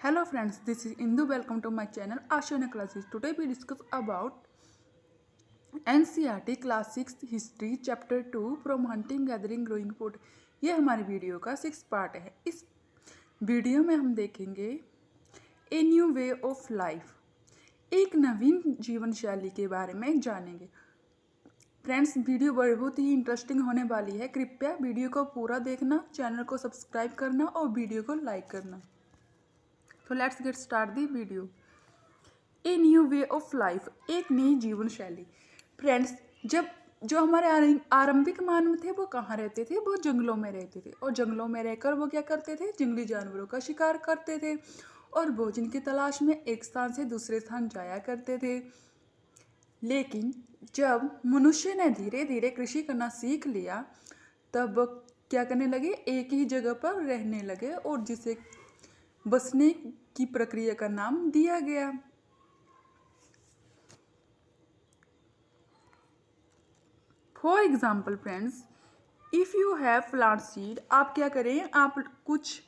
Hello friends, this is Indu. Welcome to my channel Ashana Classes. Today we discuss about NCERT Class 6 History Chapter 2 From Hunting, Gathering, Growing Food। ये हमारी video का 6 part है। इस video में हम देखेंगे a new way of life, एक नवीन जीवन शैली के बारे में जानेंगे। फ्रेंड्स, वीडियो बहुत ही इंटरेस्टिंग होने वाली है। कृपया वीडियो को पूरा देखना, चैनल को सब्सक्राइब करना और वीडियो को लाइक करना। तो let's get start the video. A new way of life, एक नई जीवन शैली। फ्रेंड्स, जब जो हमारे आरंभिक मानव थे वो कहाँ रहते थे? वो जंगलों में रहते थे और जंगलों में रहकर वो क्या करते थे? जंगली जानवरों का शिकार करते थे और भोजन की तलाश में एक स्थान से दूसरे स्थान जाया करते थे। लेकिन जब मनुष्य ने धीरे धीरे कृषि करना सीख लिया तब क्या करने लगे? एक ही जगह पर रहने लगे और जिसे बसने की प्रक्रिया का नाम दिया गया। For example friends, if you have plant seed, आप क्या करें? आप कुछ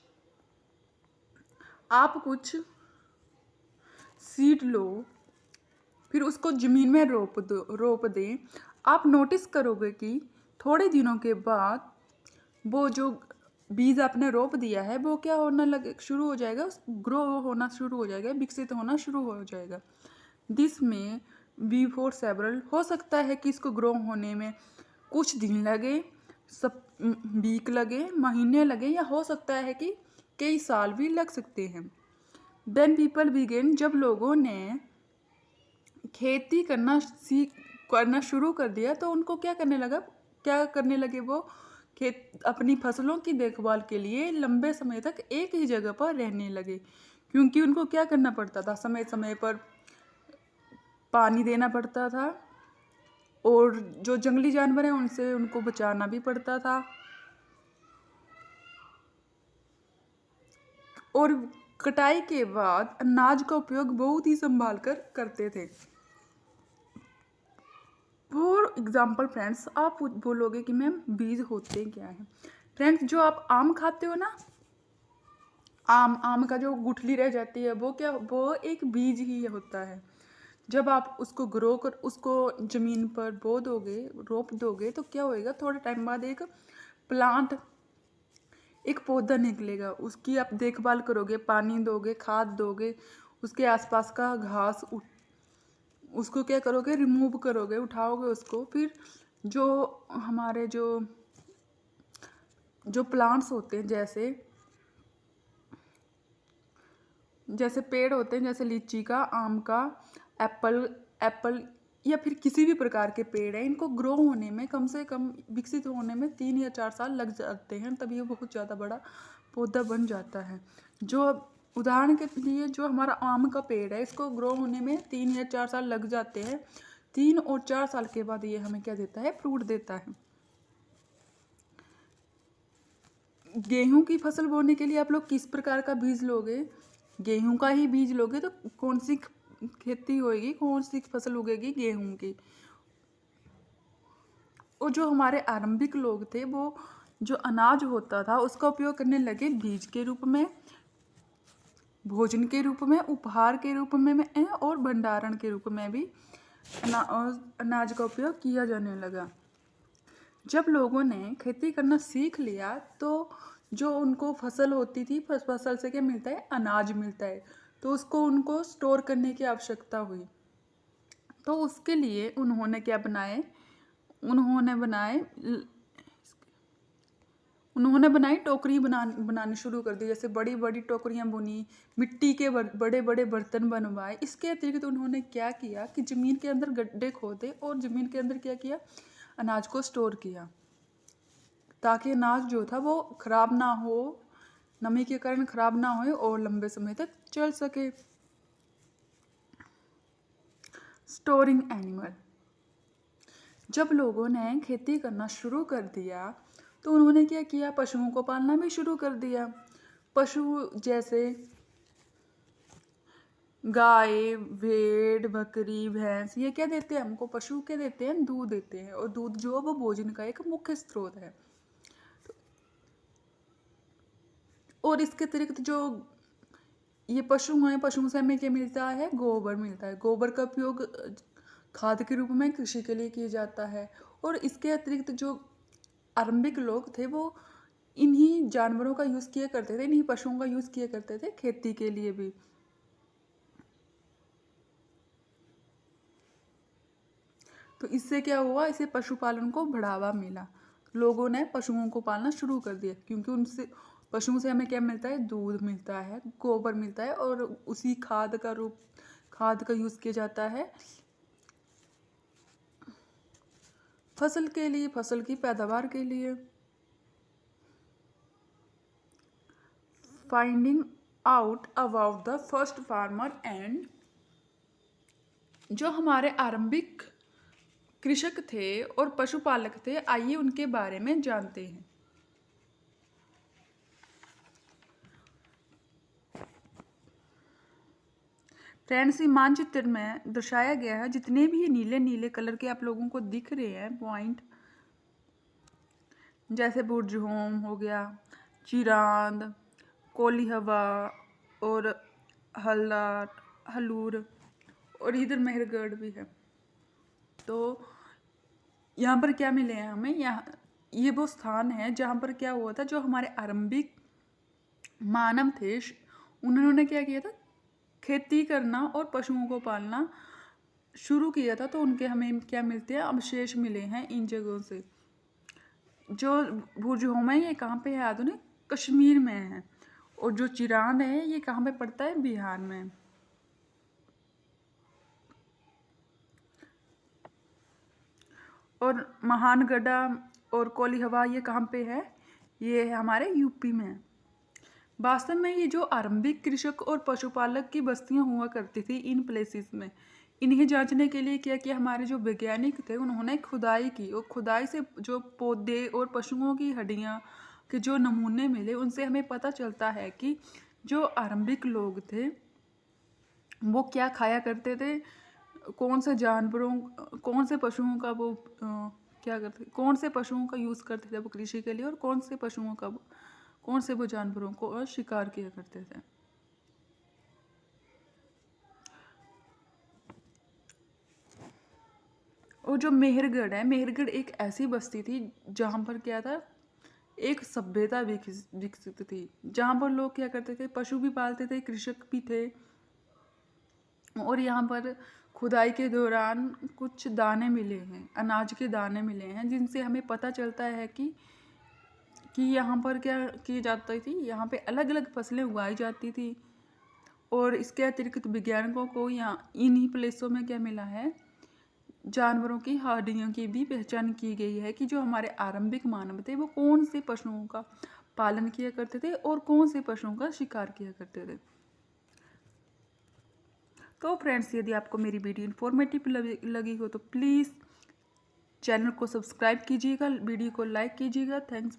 सीड लो, फिर उसको जमीन में रोप दें। आप नोटिस करोगे कि थोड़े दिनों के बाद वो जो बीज आपने रोप दिया है वो क्या होना शुरू हो जाएगा? ग्रो होना शुरू हो जाएगा, विकसित होना शुरू हो जाएगा। दिस में बी फॉर सेवरल, हो सकता है कि इसको ग्रो होने में कुछ दिन लगे, सब वीक लगे, महीने लगे, या हो सकता है कि कई साल भी लग सकते हैं। देन पीपल बिगेन, जब लोगों ने खेती करना शुरू कर दिया तो उनको क्या करने लगे? वो अपनी फसलों की देखभाल के लिए लंबे समय तक एक ही जगह पर रहने लगे, क्योंकि उनको क्या करना पड़ता था? समय समय पर पानी देना पड़ता था और जो जंगली जानवर हैं उनसे उनको बचाना भी पड़ता था। और कटाई के बाद अनाज का उपयोग बहुत ही संभाल कर करते थे। फॉर एग्जाम्पल फ्रेंड्स, आप बोलोगे कि मैम बीज होते क्या हैं? फ्रेंड्स, जो आप आम खाते हो ना, आम का जो गुठली रह जाती है वो एक बीज ही होता है। जब आप उसको ग्रो कर उसको जमीन पर बो दोगे, रोप दोगे, तो क्या होएगा? थोड़े टाइम बाद एक प्लांट, एक पौधा निकलेगा। उसकी आप देखभाल करोगे, पानी दोगे, खाद दोगे, उसके आसपास का घास उसको क्या करोगे? रिमूव करोगे, उठाओगे उसको। फिर जो हमारे जो प्लांट्स होते हैं, जैसे पेड़ होते हैं, जैसे लीची का, आम का, एप्पल या फिर किसी भी प्रकार के पेड़ हैं, इनको ग्रो होने में कम से कम, विकसित होने में 3 या 4 साल लग जाते हैं, तब ये बहुत ज़्यादा बड़ा पौधा बन जाता है। जो उदाहरण के लिए जो हमारा आम का पेड़ है, इसको ग्रो होने में 3 या 4 साल लग जाते हैं। 3 और 4 साल के बाद ये हमें क्या देता है? फ्रूट देता है। गेहूं की फसल बोने के लिए आप लोग किस प्रकार का बीज लोगे? गेहूं का ही बीज लोगे तो कौन सी खेती होएगी, कौन सी फसल उगेगी? गेहूं की। और जो हमारे आरंभिक लोग थे वो जो अनाज होता था उसका उपयोग करने लगे बीज के रूप में, भोजन के रूप में, उपहार के रूप में और भंडारण के रूप में भी अनाज का उपयोग किया जाने लगा। जब लोगों ने खेती करना सीख लिया तो जो उनको फसल होती थी, फसल से क्या मिलता है? अनाज मिलता है। तो उसको उनको स्टोर करने की आवश्यकता हुई। तो उसके लिए उन्होंने क्या बनाए? उन्होंने बनाई टोकरी बनानी शुरू कर दी। जैसे बड़ी बड़ी टोकरियां बुनी, मिट्टी के बड़े बड़े बर्तन बनवाए। इसके अतिरिक्त उन्होंने क्या किया कि ज़मीन के अंदर गड्ढे खोदे और ज़मीन के अंदर क्या किया? अनाज को स्टोर किया, ताकि अनाज जो था वो खराब ना हो, नमी के कारण खराब ना हो और लंबे समय तक चल सके। स्टोरिंग एनिमल, जब लोगों ने खेती करना शुरू कर दिया तो उन्होंने क्या किया? पशुओं को पालना भी शुरू कर दिया। पशु जैसे गाय, भेड़, बकरी, भैंस, ये क्या देते हैं हमको? पशु क्या देते हैं? दूध देते हैं। और दूध जो है वो भोजन का एक मुख्य स्रोत है। और इसके अतिरिक्त जो ये पशु हैं, पशुओं से हमें क्या मिलता है? गोबर मिलता है। गोबर का उपयोग खाद के रूप में कृषि के लिए किया जाता है। और इसके अतिरिक्त जो आरंभिक लोग थे वो इन्हीं जानवरों का यूज़ किया करते थे, इन्हीं पशुओं का यूज़ किया करते थे खेती के लिए भी। तो इससे क्या हुआ? इसे पशुपालन को बढ़ावा मिला। लोगों ने पशुओं को पालना शुरू कर दिया, क्योंकि उनसे पशुओं से हमें क्या मिलता है? दूध मिलता है, गोबर मिलता है, और उसी खाद का यूज़ किया जाता है फसल के लिए, फसल की पैदावार के लिए। Finding out about the first farmer and, जो हमारे आरंभिक कृषक थे और पशुपालक थे, आइए उनके बारे में जानते हैं। फ्रेंड्स, ये मानचित्र में दर्शाया गया है, जितने भी ये नीले नीले कलर के आप लोगों को दिख रहे हैं पॉइंट, जैसे बुर्जहोम हो गया, चिरांद, कोली हवा और हलूर, और इधर मेहरगढ़ भी है। तो यहाँ पर क्या मिले हैं हमें? यहाँ ये वो स्थान है जहाँ पर क्या हुआ था, जो हमारे आरंभिक मानव थे उन्होंने क्या किया था? खेती करना और पशुओं को पालना शुरू किया था। तो उनके हमें क्या मिलते हैं? अवशेष मिले हैं इन जगहों से। जो बुर्जहोम है ये कहाँ पे है? आधुनिक कश्मीर में है। और जो चिरांद है ये कहाँ पे पड़ता है? बिहार में। और महानगढ़ा और कोली हवा ये कहाँ पे है? ये है हमारे यूपी में। वास्तव में ये जो आरंभिक कृषक और पशुपालक की बस्तियां हुआ करती थी इन प्लेसेस में, इन्हें जांचने के लिए क्या किया? हमारे जो वैज्ञानिक थे उन्होंने खुदाई की, और खुदाई से जो पौधे और पशुओं की हड्डियां के जो नमूने मिले, उनसे हमें पता चलता है कि जो आरंभिक लोग थे वो क्या खाया करते थे, कौन से जानवरों, कौन से पशुओं का वो क्या करते, कौन से पशुओं का यूज़ करते थे वो कृषि के लिए, और कौन से वो जानवरों को शिकार किया करते थे। और जो मेहरगढ़ है, मेहरगढ़ एक ऐसी बस्ती थी जहाँ पर क्या था? एक सभ्यता विकसित थी, जहाँ पर लोग क्या करते थे? पशु भी पालते थे, कृषक भी थे। और यहाँ पर खुदाई के दौरान कुछ दाने मिले हैं, अनाज के दाने मिले हैं, जिनसे हमें पता चलता है कि यहाँ पर क्या की जाती थी? यहाँ पे अलग अलग फसलें उगाई जाती थी। और इसके अतिरिक्त वैज्ञानिकों को यहाँ इन्हीं प्लेसों में क्या मिला है? जानवरों की हड्डियों की भी पहचान की गई है कि जो हमारे आरंभिक मानव थे वो कौन से पशुओं का पालन किया करते थे और कौन से पशुओं का शिकार किया करते थे। तो फ्रेंड्स, यदि आपको मेरी वीडियो इन्फॉर्मेटिव लगी हो तो प्लीज़ चैनल को सब्सक्राइब कीजिएगा, वीडियो को लाइक कीजिएगा। थैंक्स।